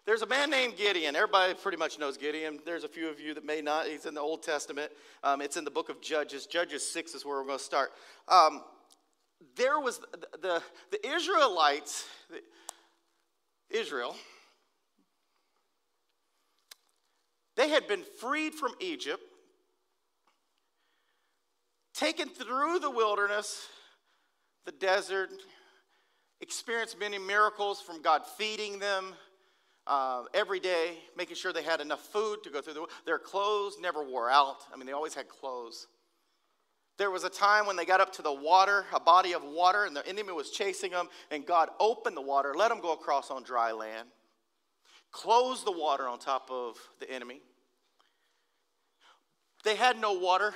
There's a man named Gideon. Everybody pretty much knows Gideon. There's a few of you that may not. He's in the Old Testament. It's in the book of Judges. Judges 6 is where we're going to start. There was the Israelites, Israel, they had been freed from Egypt, taken through the wilderness, the desert, experienced many miracles from God feeding them every day, making sure they had enough food to go through. Their clothes never wore out. I mean, they always had clothes. There was a time when they got up to the water, a body of water, and the enemy was chasing them, and God opened the water, let them go across on dry land, closed the water on top of the enemy. They had no water.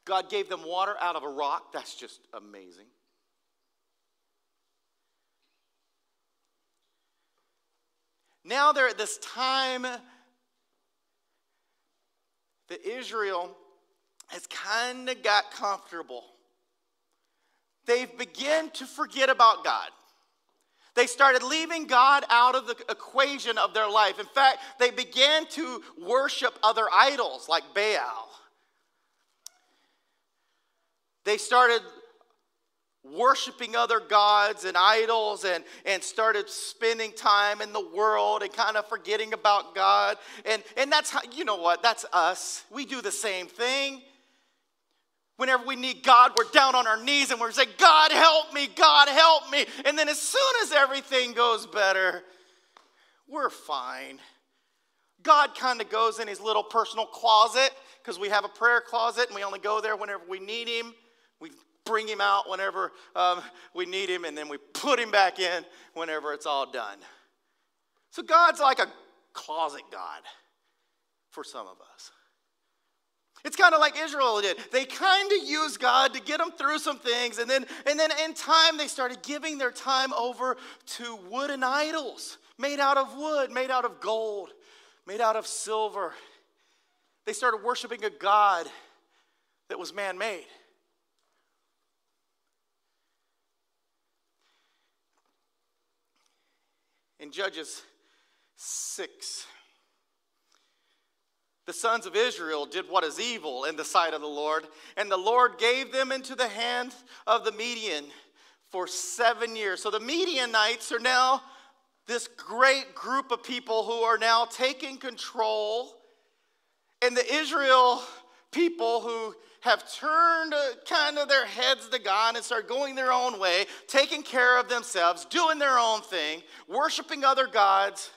God gave them water out of a rock. That's just amazing. Now they're at this time that Israel has kind of got comfortable. They've begun to forget about God. They started leaving God out of the equation of their life. In fact, they began to worship other idols like Baal. They started worshiping other gods and idols and started spending time in the world and kind of forgetting about God. And that's how, you know what, that's us. We do the same thing. Whenever we need God, we're down on our knees and we're saying, God help me, God help me. And then as soon as everything goes better, we're fine. God kind of goes in his little personal closet because we have a prayer closet and we only go there whenever we need him. We bring him out whenever we need him, and then we put him back in whenever it's all done. So God's like a closet God for some of us. It's kind of like Israel did. They kind of used God to get them through some things, and then in time they started giving their time over to wooden idols made out of wood, made out of gold, made out of silver. They started worshiping a God that was man-made. In Judges 6, the sons of Israel did what is evil in the sight of the Lord, and the Lord gave them into the hand of the Midian for 7 years. So the Midianites are now this great group of people who are now taking control, and the Israel people who have turned kind of their heads to God and started going their own way, taking care of themselves, doing their own thing, worshiping other gods.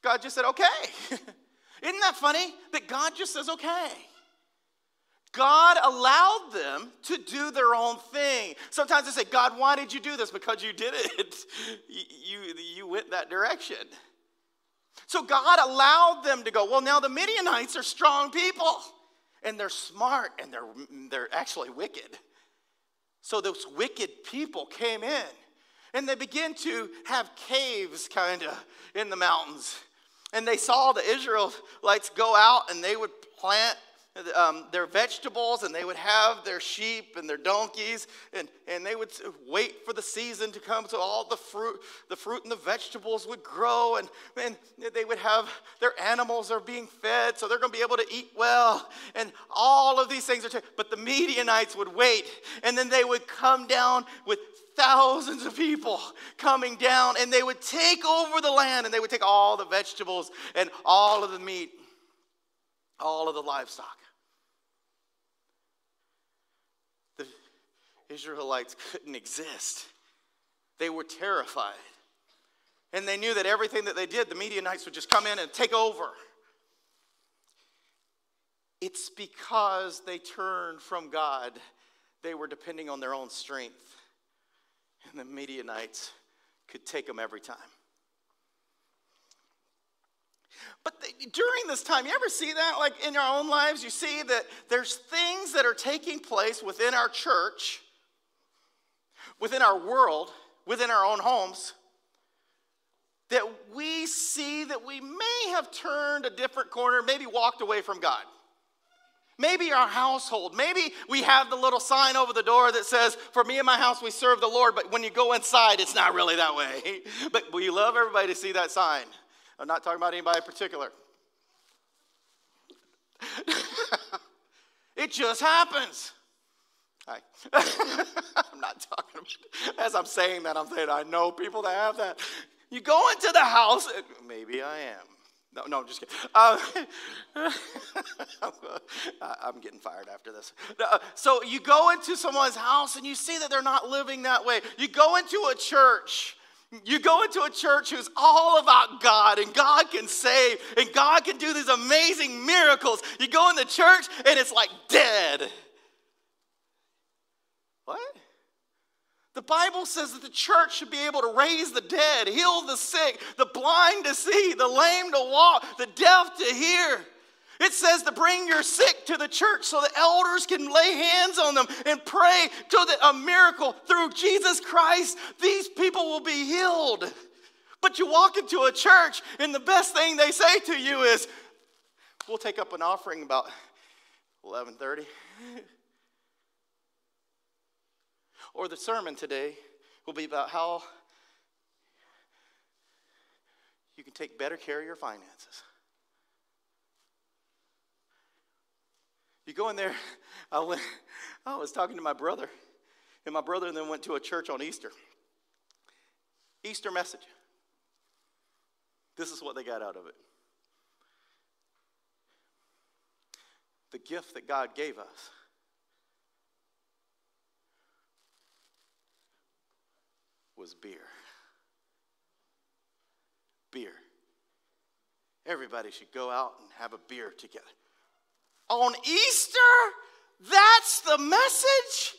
God just said, okay. Isn't that funny that God just says, okay? God allowed them to do their own thing. Sometimes they say, God, why did you do this? Because you did it. You went that direction. So God allowed them to go. Well, now the Midianites are strong people. And they're smart, and they're actually wicked. So those wicked people came in, and they began to have caves kind of in the mountains. And they saw the Israelites go out, and they would plant their vegetables, and they would have their sheep and their donkeys, and they would wait for the season to come so all the fruit and the vegetables would grow, and they would have their animals are being fed, so they're going to be able to eat well, and all of these things but the Midianites would wait, and then they would come down with thousands of people coming down, and they would take over the land, and they would take all the vegetables and all of the meat, all of the livestock. The Israelites couldn't exist. They were terrified. And they knew that everything that they did, the Midianites would just come in and take over. It's because they turned from God. They were depending on their own strength. And the Midianites could take them every time. But during this time, you ever see that? Like in your own lives, you see that there's things that are taking place within our church, within our world, within our own homes, that we see that we may have turned a different corner, maybe walked away from God. Maybe our household. Maybe we have the little sign over the door that says, for me and my house, we serve the Lord. But when you go inside, it's not really that way. But we love everybody to see that sign. I'm not talking about anybody in particular. It just happens. Hi. I'm not talking about, as I'm saying that, I'm saying I know people that have that. You go into the house, maybe I am. No, I'm just kidding. I'm getting fired after this. So you go into someone's house and you see that they're not living that way. You go into a church. You go into a church who's all about God, and God can save, and God can do these amazing miracles. You go in the church and it's like dead. What? The Bible says that the church should be able to raise the dead, heal the sick, the blind to see, the lame to walk, the deaf to hear. It says to bring your sick to the church so the elders can lay hands on them and pray till a miracle through Jesus Christ, these people will be healed. But you walk into a church and the best thing they say to you is, we'll take up an offering about 11:30. Or the sermon today will be about how you can take better care of your finances. You go in there, I was talking to my brother, and my brother then went to a church on Easter. Easter message. This is what they got out of it. The gift that God gave us was beer. Beer. Everybody should go out and have a beer together. On Easter? That's the message?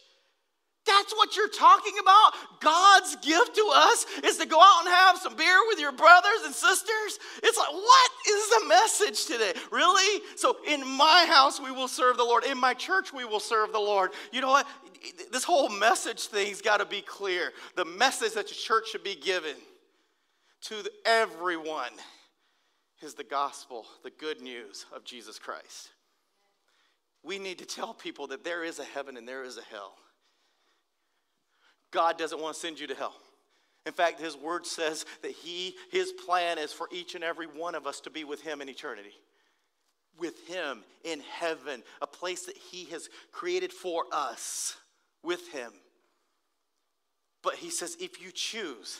That's what you're talking about? God's gift to us is to go out and have some beer with your brothers and sisters? It's like, what is the message today? Really? So in my house we will serve the Lord. In my church we will serve the Lord. You know what? This whole message thing's got to be clear. The message that the church should be given to everyone is the gospel, the good news of Jesus Christ. We need to tell people that there is a heaven and there is a hell. God doesn't want to send you to hell. In fact, his word says that his plan is for each and every one of us to be with him in eternity. With him in heaven, a place that he has created for us with him. But he says if you choose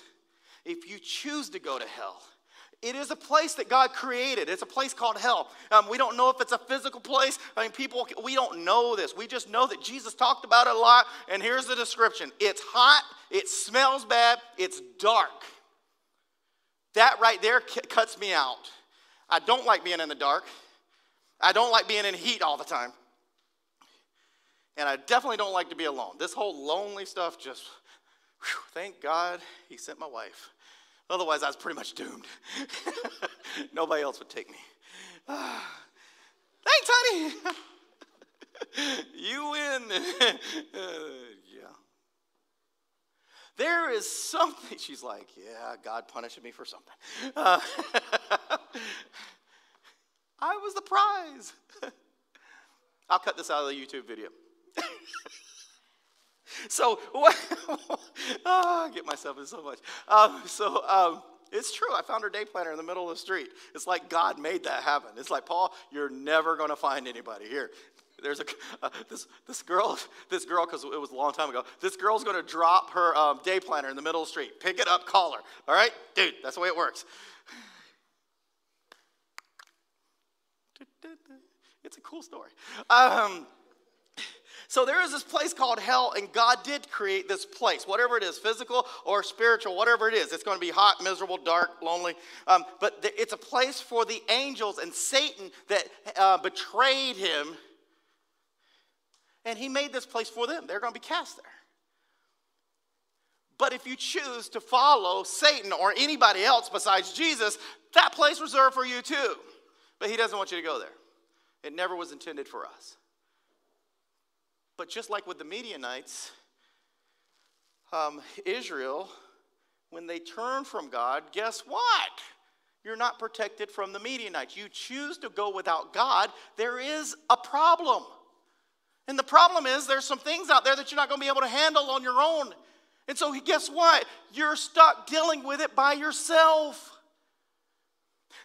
to go to hell, it is a place that God created. It's a place called hell. We don't know if it's a physical place. I mean, we don't know this. We just know that Jesus talked about it a lot. And here's the description. It's hot. It smells bad. It's dark. That right there cuts me out. I don't like being in the dark. I don't like being in heat all the time. And I definitely don't like to be alone. This whole lonely stuff just, thank God he sent my wife. Otherwise, I was pretty much doomed. Nobody else would take me. Thanks, honey. You win. Yeah. There is something. She's like, yeah, God punishing me for something. I was the prize. I'll cut this out of the YouTube video. So, I get myself in so much. It's true. I found her day planner in the middle of the street. It's like God made that happen. It's like, Paul, you're never going to find anybody here. There's this girl, because it was a long time ago. This girl's going to drop her day planner in the middle of the street. Pick it up, call her. All right? Dude, that's the way it works. It's a cool story. So there is this place called hell, and God did create this place, whatever it is, physical or spiritual, whatever it is. It's going to be hot, miserable, dark, lonely. But it's a place for the angels and Satan that betrayed him, and he made this place for them. They're going to be cast there. But if you choose to follow Satan or anybody else besides Jesus, that place is reserved for you too. But he doesn't want you to go there. It never was intended for us. But just like with the Midianites, Israel, when they turned from God, guess what? you're not protected from the Midianites. You choose to go without God, there is a problem. And the problem is there's some things out there that you're not going to be able to handle on your own. And so guess what? You're stuck dealing with it by yourself.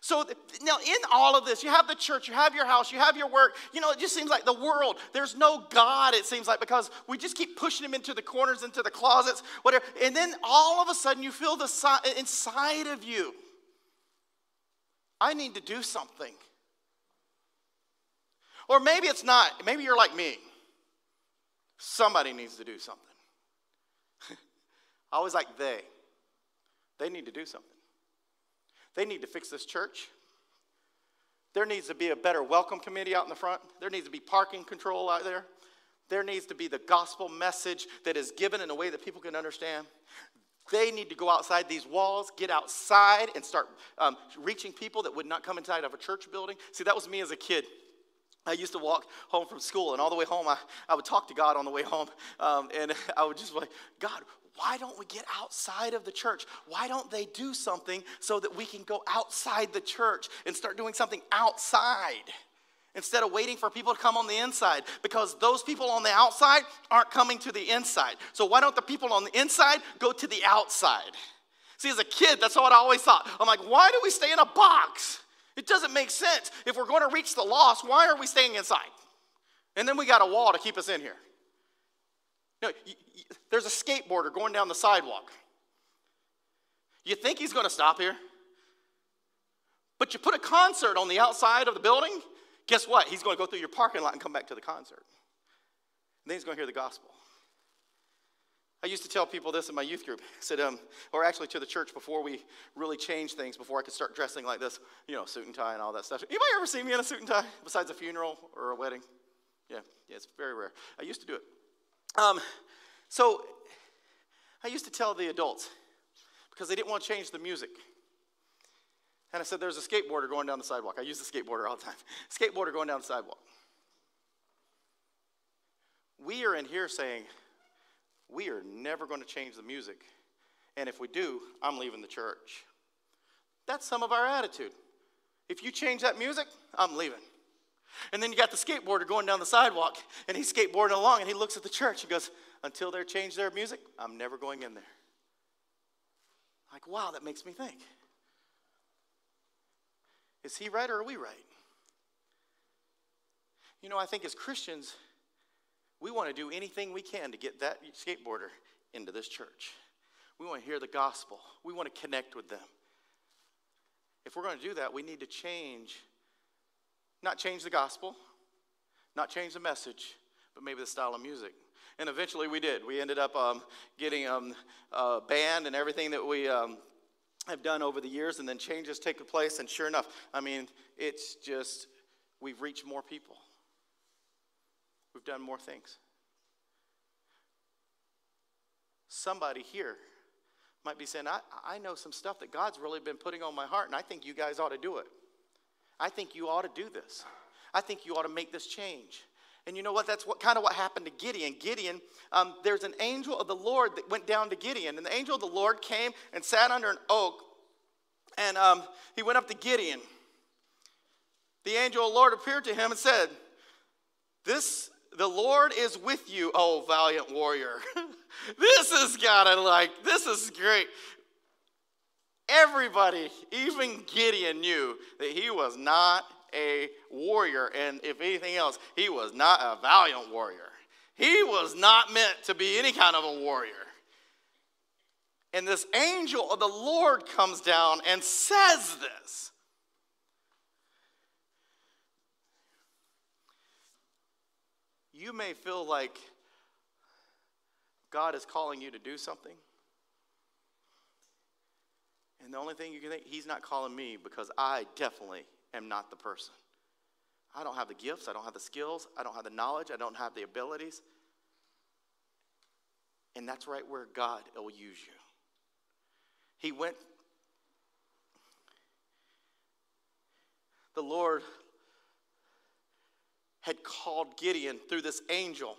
So now in all of this, you have the church, you have your house, you have your work. You know, it just seems like the world, there's no God, it seems like, because we just keep pushing him into the corners, into the closets, whatever. And then all of a sudden you feel inside of you, I need to do something. Or maybe it's not. Maybe you're like me. Somebody needs to do something. I always like they. They need to do something. They need to fix this church. There needs to be a better welcome committee out in the front. There needs to be parking control out there. There needs to be the gospel message that is given in a way that people can understand. They need to go outside these walls, get outside, and start reaching people that would not come inside of a church building. See, that was me as a kid. I used to walk home from school, and all the way home, I would talk to God on the way home, and I would just be like, God, why don't we get outside of the church? Why don't they do something so that we can go outside the church and start doing something outside instead of waiting for people to come on the inside? Because those people on the outside aren't coming to the inside. So why don't the people on the inside go to the outside? See, as a kid, that's what I always thought. I'm like, why do we stay in a box? It doesn't make sense. If we're going to reach the lost, why are we staying inside? And then we got a wall to keep us in here. No, there's a skateboarder going down the sidewalk. You think he's going to stop here? But you put a concert on the outside of the building, guess what? He's going to go through your parking lot and come back to the concert. And then he's going to hear the gospel. I used to tell people this in my youth group. I said, or actually to the church before we really changed things, before I could start dressing like this, suit and tie and all that stuff. Anybody ever seen me in a suit and tie besides a funeral or a wedding? Yeah, it's very rare. I used to do it. So I used to tell the adults, because they didn't want to change the music. And I said, there's a skateboarder going down the sidewalk. I use the skateboarder all the time. Skateboarder going down the sidewalk. We are in here saying, we are never going to change the music. And if we do, I'm leaving the church. That's some of our attitude. If you change that music, I'm leaving. And then you got the skateboarder going down the sidewalk, and he's skateboarding along, and he looks at the church and goes, until they change their music, I'm never going in there. Like, wow, that makes me think. Is he right or are we right? I think as Christians, we want to do anything we can to get that skateboarder into this church. We want to hear the gospel. We want to connect with them. If we're going to do that, we need to not change the gospel, not change the message, but maybe the style of music. And eventually we did. We ended up getting a band and everything that we have done over the years, and then changes take place, and sure enough, it's just, we've reached more people. We've done more things. Somebody here might be saying, I know some stuff that God's really been putting on my heart, and I think you guys ought to do it. I think you ought to do this. I think you ought to make this change. And you know what? That's kind of what happened to Gideon. Gideon, there's an angel of the Lord that went down to Gideon. And the angel of the Lord came and sat under an oak. And he went up to Gideon. The angel of the Lord appeared to him and said, the Lord is with you, oh valiant warrior. This is great. Everybody, even Gideon, knew that he was not a warrior, and if anything else, he was not a valiant warrior. He was not meant to be any kind of a warrior. And this angel of the Lord comes down and says this. You may feel like God is calling you to do something. And the only thing you can think, he's not calling me, because I definitely am not the person. I don't have the gifts. I don't have the skills. I don't have the knowledge. I don't have the abilities. And that's right where God will use you. The Lord had called Gideon through this angel.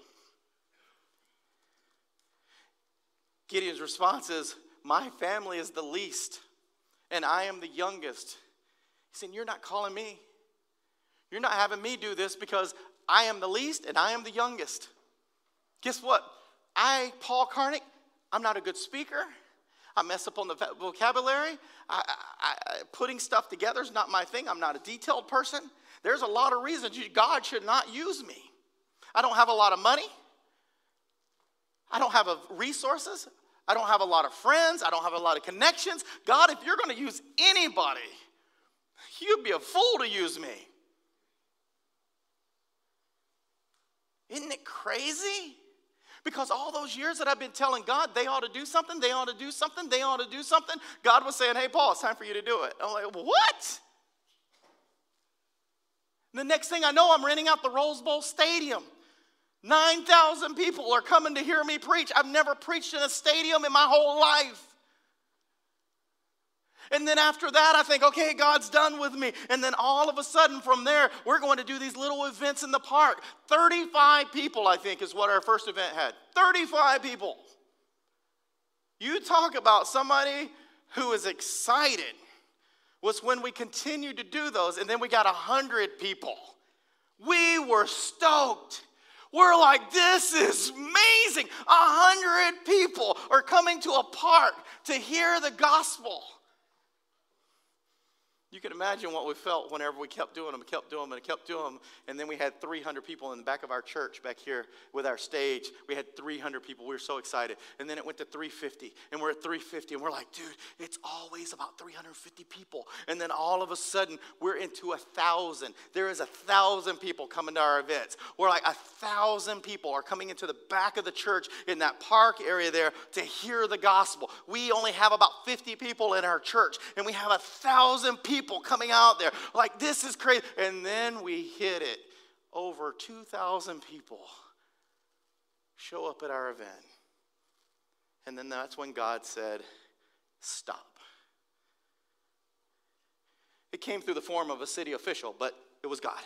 Gideon's response is, my family is the least, and I am the youngest. He's saying, you're not calling me. You're not having me do this because I am the least and I am the youngest. Guess what? Paul Carnick, I'm not a good speaker. I mess up on the vocabulary. Putting stuff together is not my thing. I'm not a detailed person. There's a lot of reasons God should not use me. I don't have a lot of money. I don't have resources. I don't have a lot of friends. I don't have a lot of connections. God, if you're going to use anybody, you'd be a fool to use me. Isn't it crazy? Because all those years that I've been telling God they ought to do something, they ought to do something, they ought to do something, God was saying, hey, Paul, it's time for you to do it. I'm like, what? And the next thing I know, I'm renting out the Rose Bowl Stadium. 9,000 people are coming to hear me preach. I've never preached in a stadium in my whole life. And then after that, I think, okay, God's done with me. And then all of a sudden from there, we're going to do these little events in the park. 35 people, I think, is what our first event had. 35 people. You talk about somebody who is excited. Was when we continued to do those, and then we got 100 people. We were stoked. We're like, this is amazing. 100 people are coming to a park to hear the gospel. You can imagine what we felt whenever we kept doing them, and then we had 300 people in the back of our church back here with our stage. We had 300 people. We were so excited. And then it went to 350, and we're at 350, and we're like, dude, it's always about 350 people. And then all of a sudden, we're into 1,000. There is 1,000 people coming to our events. We're like 1,000 people are coming into the back of the church in that park area there to hear the gospel. We only have about 50 people in our church, and we have 1,000 people coming out there. Like, this is crazy. And then we hit it. Over 2,000 people show up at our event. And then that's when God said, stop. It came through the form of a city official, but it was God.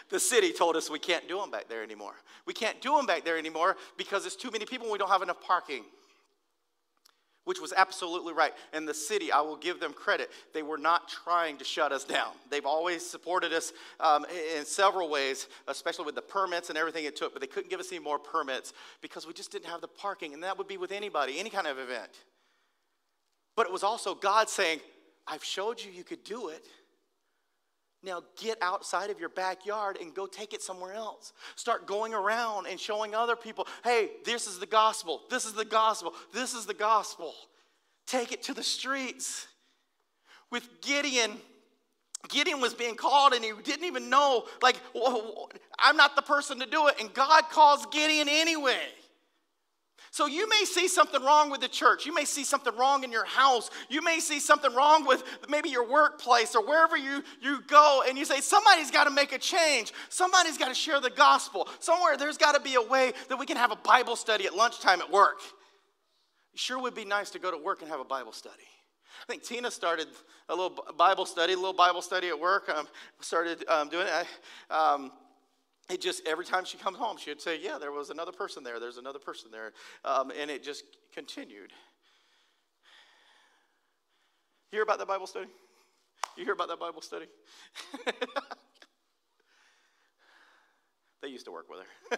The city told us we can't do them back there anymore. We can't do them back there anymore because it's too many people and we don't have enough parking. Which was absolutely right. And the city, I will give them credit, they were not trying to shut us down. They've always supported us in several ways, especially with the permits and everything it took, but they couldn't give us any more permits because we just didn't have the parking, and that would be with anybody, any kind of event. But it was also God saying, I've showed you you could do it. Now get outside of your backyard and go take it somewhere else. Start going around and showing other people, hey, this is the gospel. This is the gospel. This is the gospel. Take it to the streets. With Gideon was being called and he didn't even know, like, I'm not the person to do it. And God calls Gideon anyway. So you may see something wrong with the church. You may see something wrong in your house. You may see something wrong with maybe your workplace or wherever you go. And you say, somebody's got to make a change. Somebody's got to share the gospel. Somewhere there's got to be a way that we can have a Bible study at lunchtime at work. It sure would be nice to go to work and have a Bible study. I think Tina started a little Bible study at work. Started doing it. It just, every time she comes home, she would say, yeah, there was another person there. There's another person there. And it just continued. You hear about that Bible study? You hear about that Bible study? They used to work with her.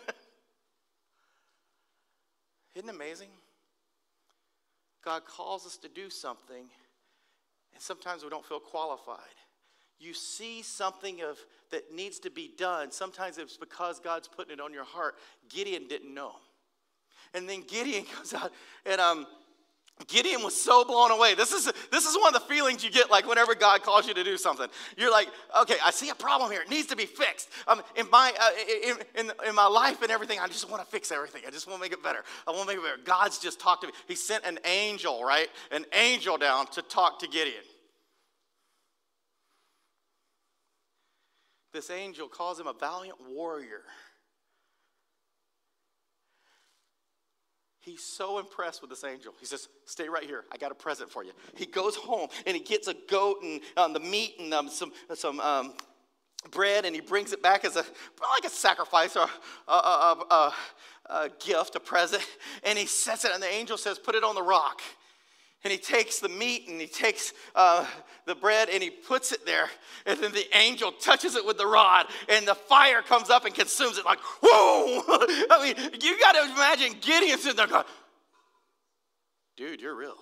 Isn't it amazing? God calls us to do something, and sometimes we don't feel qualified. You see something that needs to be done. Sometimes it's because God's putting it on your heart. Gideon didn't know. And then Gideon comes out, and Gideon was so blown away. This is one of the feelings you get, like whenever God calls you to do something. You're like, okay, I see a problem here. It needs to be fixed. In my life and everything, I just want to fix everything. I just want to make it better. I want to make it better. God's just talked to me. He sent an angel, right? An angel down to talk to Gideon. This angel calls him a valiant warrior. He's so impressed with this angel. He says, stay right here. I got a present for you. He goes home and he gets a goat and the meat and some bread, and he brings it back as like a sacrifice or a gift, a present. And he sets it, and the angel says, put it on the rock. And he takes the meat and he takes the bread and he puts it there. And then the angel touches it with the rod. And the fire comes up and consumes it like, whoa! I mean, you got to imagine Gideon sitting there going, dude, you're real.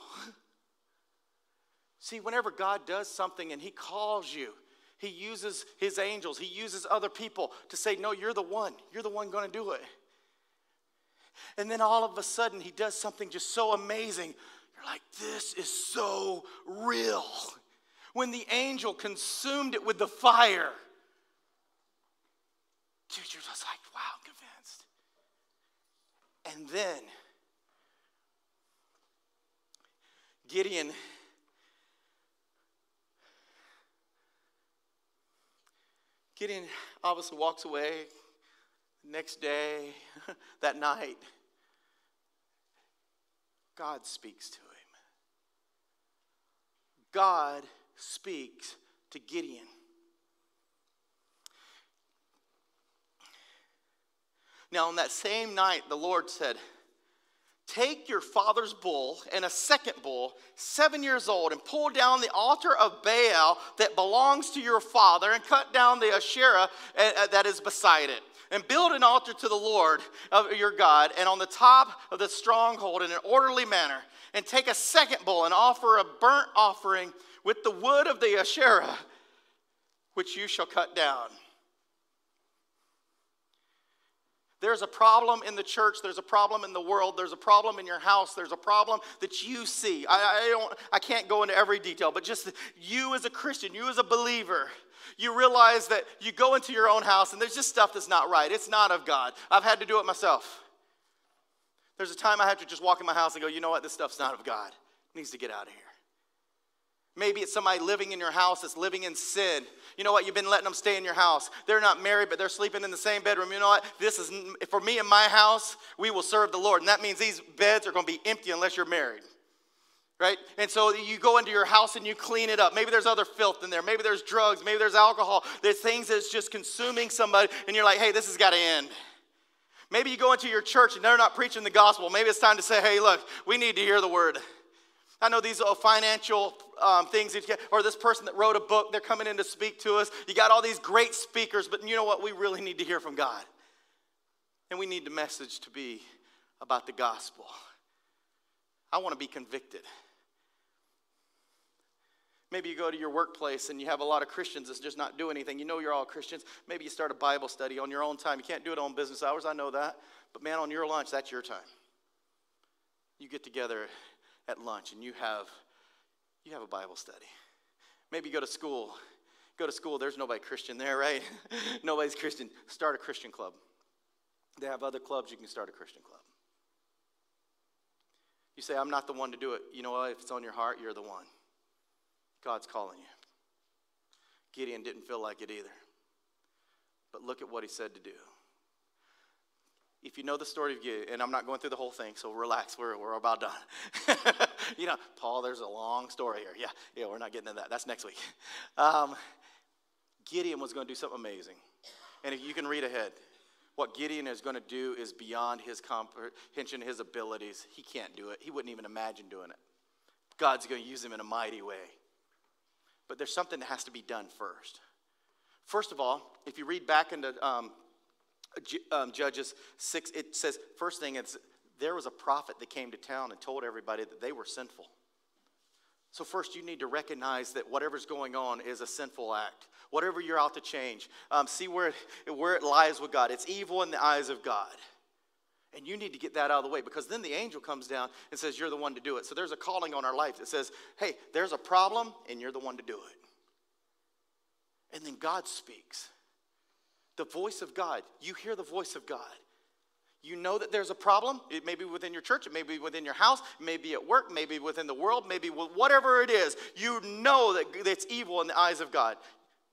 See, whenever God does something and he calls you, he uses his angels, he uses other people to say, no, you're the one. You're the one going to do it. And then all of a sudden he does something just so amazing. You're like, this is so real. When the angel consumed it with the fire, dude, you're just like, wow, I'm convinced. And then Gideon obviously walks away. Next day, that night, God speaks to him. God speaks to Gideon. Now, on that same night, the Lord said, take your father's bull and a second bull, 7 years old, and pull down the altar of Baal that belongs to your father and cut down the Asherah that is beside it. And build an altar to the Lord of your God, and on the top of the stronghold in an orderly manner. And take a second bull and offer a burnt offering with the wood of the Asherah, which you shall cut down. There's a problem in the church. There's a problem in the world. There's a problem in your house. There's a problem that you see. I can't go into every detail, but just you as a Christian, you as a believer, you realize that you go into your own house and there's just stuff that's not right. It's not of God. I've had to do it myself. There's a time I have to just walk in my house and go, you know what, this stuff's not of God. It needs to get out of here. Maybe it's somebody living in your house that's living in sin. You know what, you've been letting them stay in your house. They're not married, but they're sleeping in the same bedroom. You know what, this is, for me and my house, we will serve the Lord. And that means these beds are going to be empty unless you're married. Right? And so you go into your house and you clean it up. Maybe there's other filth in there. Maybe there's drugs. Maybe there's alcohol. There's things that's just consuming somebody. And you're like, hey, this has got to end. Maybe you go into your church and they're not preaching the gospel. Maybe it's time to say, hey, look, we need to hear the word. I know these financial things, or this person that wrote a book, they're coming in to speak to us. You got all these great speakers, but you know what? We really need to hear from God. And we need the message to be about the gospel. I want to be convicted. Maybe you go to your workplace and you have a lot of Christians that's just not doing anything. You know you're all Christians. Maybe you start a Bible study on your own time. You can't do it on business hours, I know that. But man, on your lunch, that's your time. You get together at lunch and you have a Bible study. Maybe you go to school. There's nobody Christian there, right? Nobody's Christian. Start a Christian club. They have other clubs, you can start a Christian club. You say, I'm not the one to do it. You know what? If it's on your heart, you're the one. God's calling you. Gideon didn't feel like it either. But look at what he said to do. If you know the story of Gideon, and I'm not going through the whole thing, so relax, we're about done. You know, Paul, there's a long story here. Yeah, we're not getting into that. That's next week. Gideon was going to do something amazing. And if you can read ahead, what Gideon is going to do is beyond his comprehension, his abilities. He can't do it. He wouldn't even imagine doing it. God's going to use him in a mighty way. But there's something that has to be done first. First of all, if you read back into Judges 6, it says, first thing, there was a prophet that came to town and told everybody that they were sinful. So first you need to recognize that whatever's going on is a sinful act. Whatever you're out to change, see where it lies with God. It's evil in the eyes of God. And you need to get that out of the way, because then the angel comes down and says, you're the one to do it. So there's a calling on our life that says, hey, there's a problem and you're the one to do it. And then God speaks. The voice of God. You hear the voice of God. You know that there's a problem. It may be within your church. It may be within your house. It may be at work. Maybe within the world. Maybe whatever it is. You know that it's evil in the eyes of God.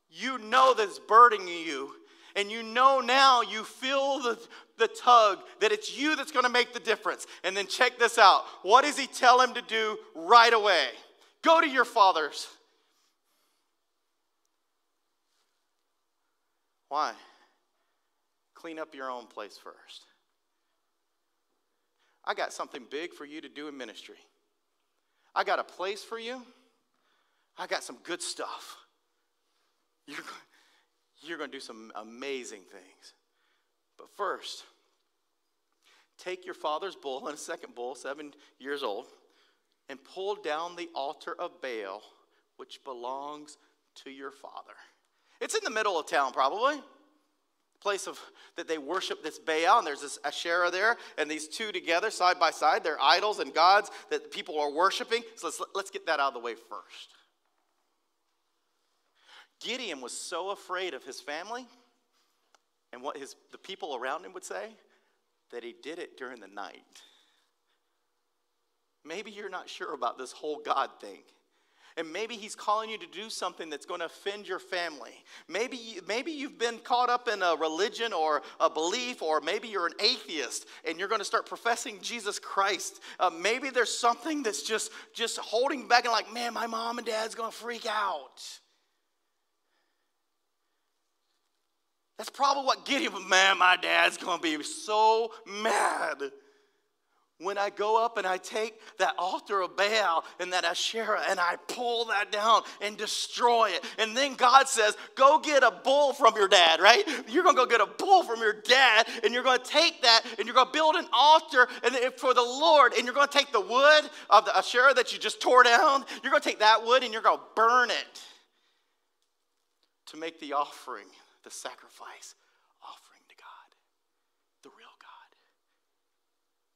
You know that it's burdening you. And you know now, you feel the tug that it's you that's going to make the difference. And then check this out. What does he tell him to do right away? Go to your fathers. Why? Clean up your own place first. I got something big for you to do in ministry. I got a place for you. I got some good stuff. You're going to do some amazing things. But first, take your father's bull and a second bull, 7 years old, and pull down the altar of Baal, which belongs to your father. It's in the middle of town, probably. Place that they worship this Baal, and there's this Asherah there, and these two together, side by side, they're idols and gods that people are worshiping. So let's get that out of the way first. Gideon was so afraid of his family and what the people around him would say that he did it during the night. Maybe you're not sure about this whole God thing. And maybe he's calling you to do something that's going to offend your family. Maybe you've been caught up in a religion or a belief, or maybe you're an atheist and you're going to start professing Jesus Christ. Maybe there's something that's just holding back and like, man, my mom and dad's going to freak out. That's probably what Gideon, man, my dad's going to be so mad when I go up and I take that altar of Baal and that Asherah and I pull that down and destroy it. And then God says, go get a bull from your dad, right? You're going to go get a bull from your dad, and you're going to take that and you're going to build an altar for the Lord, and you're going to take the wood of the Asherah that you just tore down. You're going to take that wood and you're going to burn it to make the offering, the sacrifice offering to God, the real God.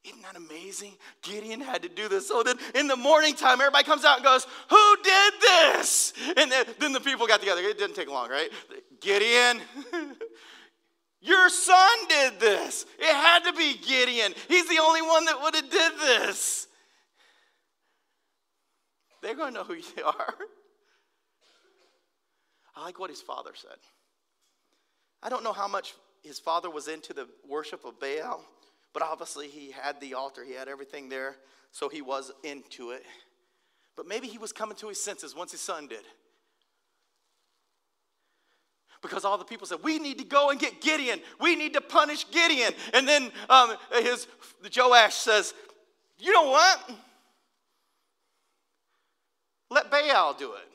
Isn't that amazing? Gideon had to do this. So then in the morning time, everybody comes out and goes, who did this? And then the people got together. It didn't take long, right? Gideon, your son did this. It had to be Gideon. He's the only one that would have did this. They're going to know who you are. I like what his father said. I don't know how much his father was into the worship of Baal, but obviously he had the altar, he had everything there, so he was into it. But maybe he was coming to his senses once his son did. Because all the people said, we need to go and get Gideon. We need to punish Gideon. And then Joash says, you know what? Let Baal do it.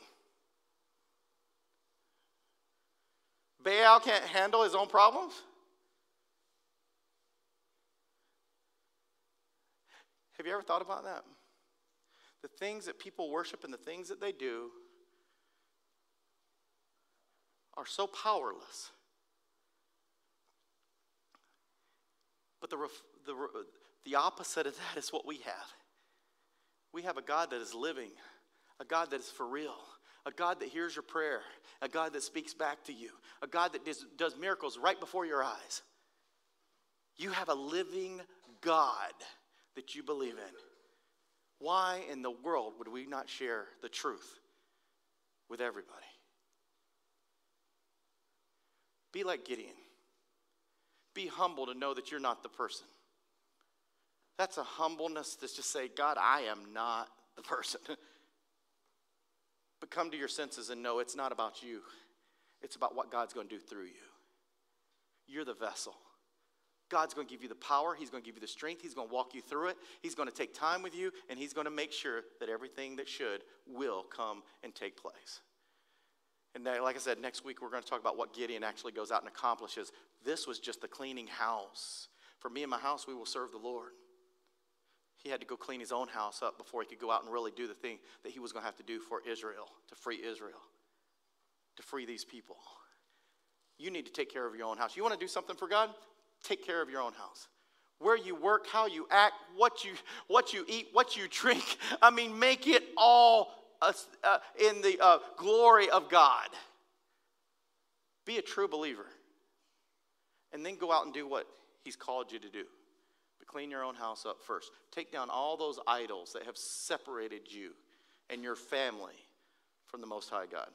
Baal can't handle his own problems? Have you ever thought about that? The things that people worship and the things that they do are so powerless. But the opposite of that is what we have. We have a God that is living, a God that is for real, a God that hears your prayer, a God that speaks back to you, a God that does miracles right before your eyes. You have a living God that you believe in. Why in the world would we not share the truth with everybody? Be like Gideon. Be humble to know that you're not the person. That's a humbleness to just say, God, I am not the person. But come to your senses and know it's not about you. It's about what God's going to do through you. You're the vessel. God's going to give you the power. He's going to give you the strength. He's going to walk you through it. He's going to take time with you, and he's going to make sure that everything that should will come and take place. And like I said, next week we're going to talk about what Gideon actually goes out and accomplishes. This was just the cleaning house. For me and my house, we will serve the Lord. He had to go clean his own house up before he could go out and really do the thing that he was going to have to do for Israel, to free Israel, to free these people. You need to take care of your own house. You want to do something for God? Take care of your own house. Where you work, how you act, what you eat, what you drink. I mean, make it all in the glory of God. Be a true believer. And then go out and do what he's called you to do. But clean your own house up first. Take down all those idols that have separated you and your family from the Most High God.